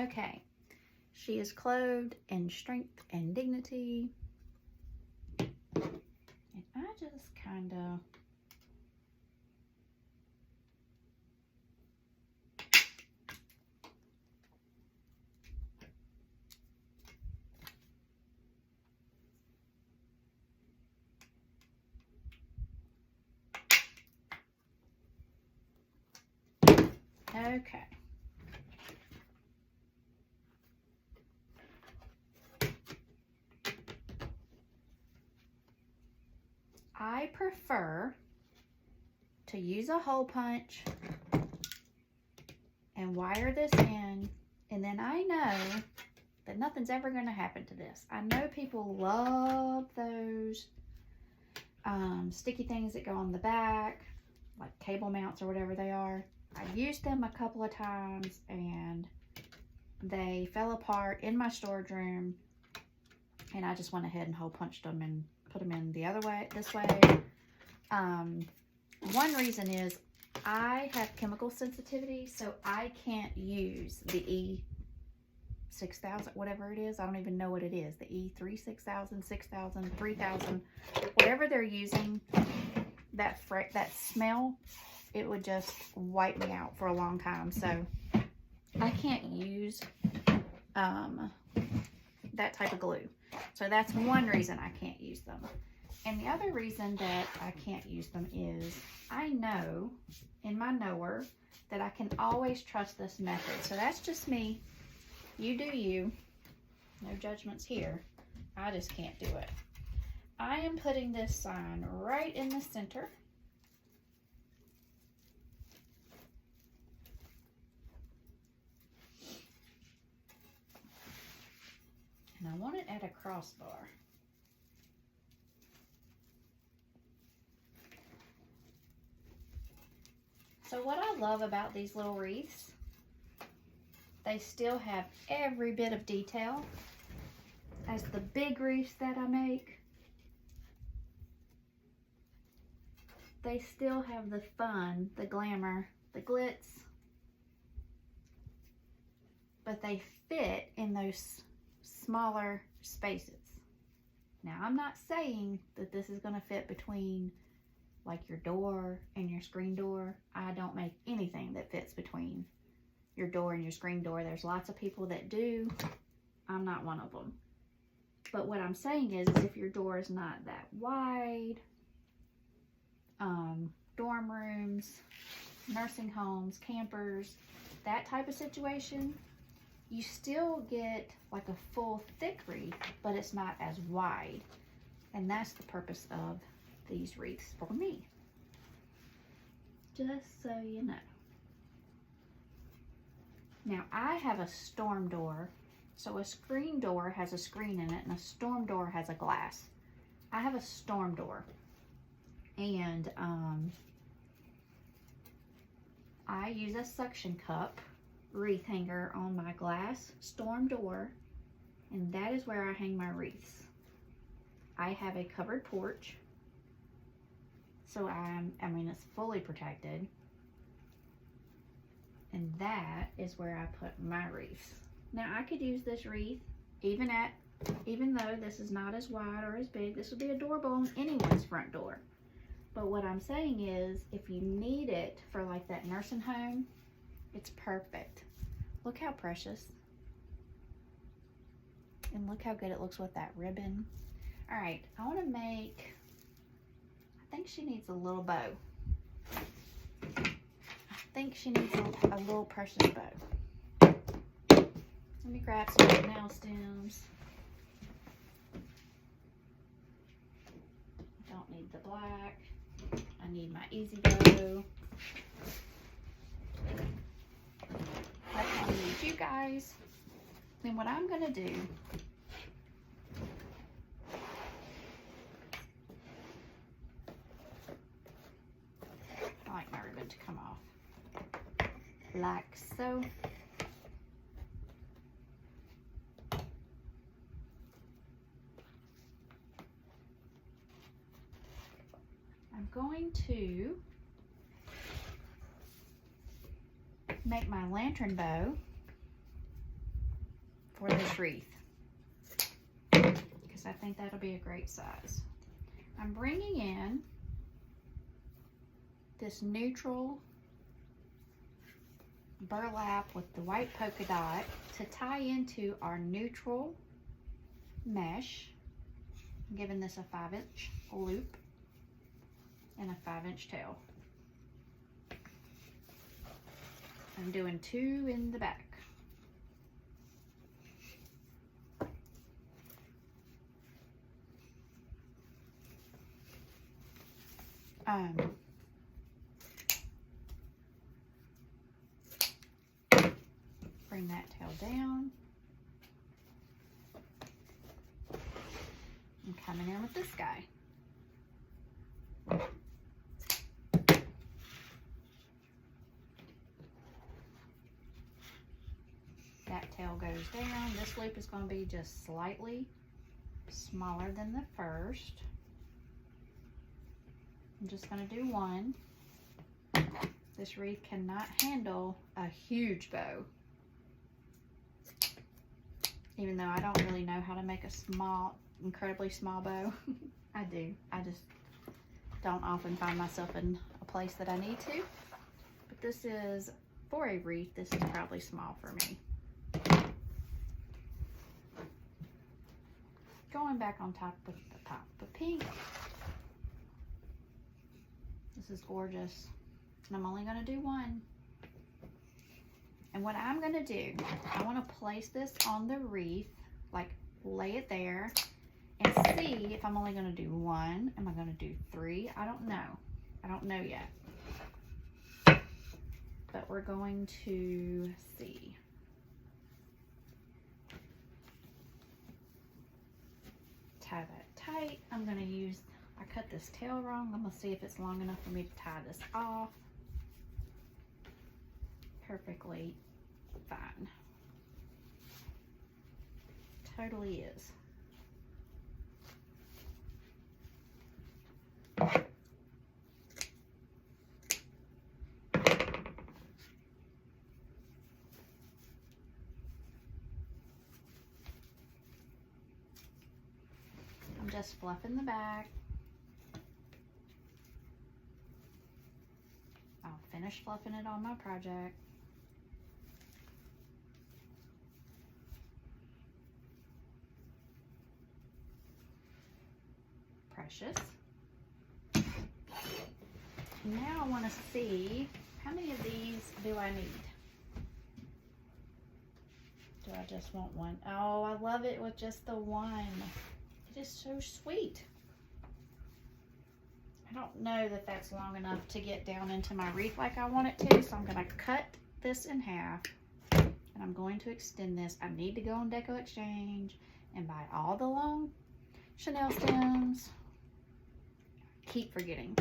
Okay, she is clothed in strength and dignity. And I just kind of okay. I prefer to use a hole punch and wire this in, and then I know that nothing's ever going to happen to this. I know people love those sticky things that go on the back, like cable mounts or whatever they are. I used them a couple of times and they fell apart in my storage room, and I just went ahead and hole punched them and put them in the other way, this way. One reason is I have chemical sensitivity, so I can't use the E6000, whatever it is. I don't even know what it is. The E3 6000, 6000, 3000, whatever they're using, that smell, it would just wipe me out for a long time. So I can't use that type of glue. So that's one reason I can't use them. And the other reason that I can't use them is I know in my knower that I can always trust this method. So that's just me. You do you. No judgments here. I just can't do it. I am putting this sign right in the center. And I want it at a crossbar. So what I love about these little wreaths, they still have every bit of detail as the big wreaths that I make. They still have the fun, the glamour, the glitz, but they fit in those smaller spaces. Now, I'm not saying that this is going to fit between like your door and your screen door. I don't make anything that fits between your door and your screen door. There's lots of people that do. I'm not one of them. But what I'm saying is if your door is not that wide, dorm rooms, nursing homes, campers, that type of situation, you still get like a full thick wreath, but it's not as wide. And that's the purpose of these wreaths for me. Just so you know. Now I have a storm door. So a screen door has a screen in it and a storm door has a glass. I have a storm door. And I use a suction cup wreath hanger on my glass storm door, and that is where I hang my wreaths. I have a covered porch, so I mean it's fully protected, and that is where I put my wreaths. Now I could use this wreath even though this is not as wide or as big. This would be adorable on anyone's front door. But what I'm saying is, if you need it for like that nursing home, it's perfect. Look how precious. And look how good it looks with that ribbon. All right, I want to make, I think she needs a little bow. I think she needs a little precious bow. Let me grab some nail stems. I don't need the black. I need my easy bow. I don't need you guys. Then what I'm gonna do, I like my ribbon to come off like so. I'm going to make my lantern bow. for this wreath, because I think that'll be a great size. I'm bringing in this neutral burlap with the white polka dot to tie into our neutral mesh. I'm giving this a 5-inch loop and a 5-inch tail. I'm doing 2 in the back. Bring that tail down. I'm coming in with this guy. That tail goes down. This loop is going to be just slightly smaller than the first. I'm just going to do 1. This wreath cannot handle a huge bow. Even though I don't really know how to make a small, incredibly small bow. I do. I just don't often find myself in a place that I need to. But this is, for a wreath, this is probably small for me. Going back on top with the top of pink. This is gorgeous. And I'm only going to do 1. And what I'm going to do, I want to place this on the wreath, like lay it there, and see if I'm only going to do 1. Am I going to do 3? I don't know. I don't know yet. But we're going to see. Tie that tight. I'm going to use, I cut this tail wrong. I'm going to see if it's long enough for me to tie this off. Perfectly fine. Totally is. I'm just fluffing the back. I'll finish fluffing it on my project. Precious. Now I want to see, how many of these do I need? Do I just want 1? Oh, I love it with just the 1. It is so sweet. I don't know that that's long enough to get down into my wreath like I want it to, so I'm going to cut this in half, and I'm going to extend this. I need to go on Deco Exchange and buy all the long Chanel stems. Keep forgetting.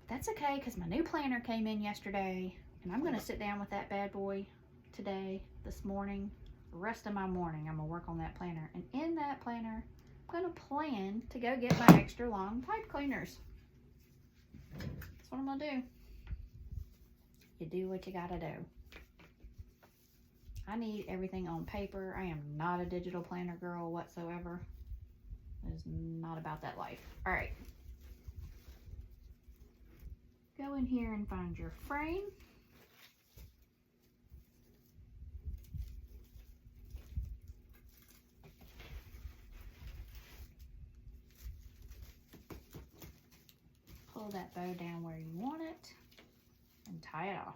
That's okay, because my new planner came in yesterday, and I'm going to sit down with that bad boy today, this morning. The rest of my morning, I'm going to work on that planner. And in that planner, I'm going to plan to go get my extra long pipe cleaners. That's what I'm going to do. You do what you got to do. I need everything on paper. I am not a digital planner girl whatsoever. It is not about that life. All right. Go in here and find your frame. Pull that bow down where you want it and tie it off.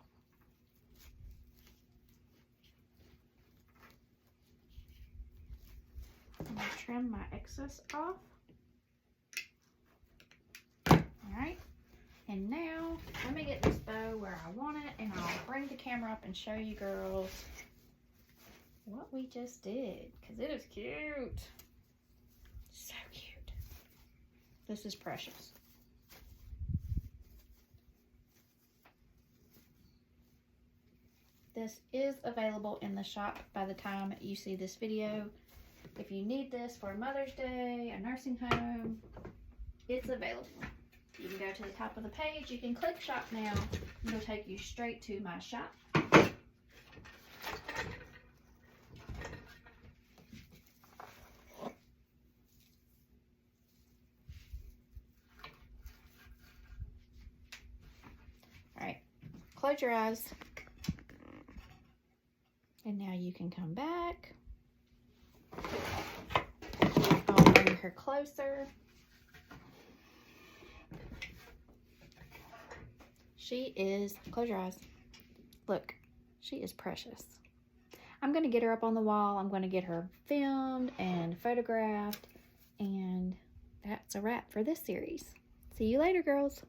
I'm going to trim my excess off. Alright, and now let me get this bow where I want it, and I'll bring the camera up and show you girls what we just did, because it is cute. So cute. This is precious. This is available in the shop by the time you see this video. If you need this for Mother's Day, a nursing home, it's available. You can go to the top of the page, you can click shop now, it'll take you straight to my shop. All right, close your eyes. And now you can come back. I'll bring her closer. She is, close your eyes. Look, she is precious. I'm going to get her up on the wall. I'm going to get her filmed and photographed. And that's a wrap for this series. See you later, girls.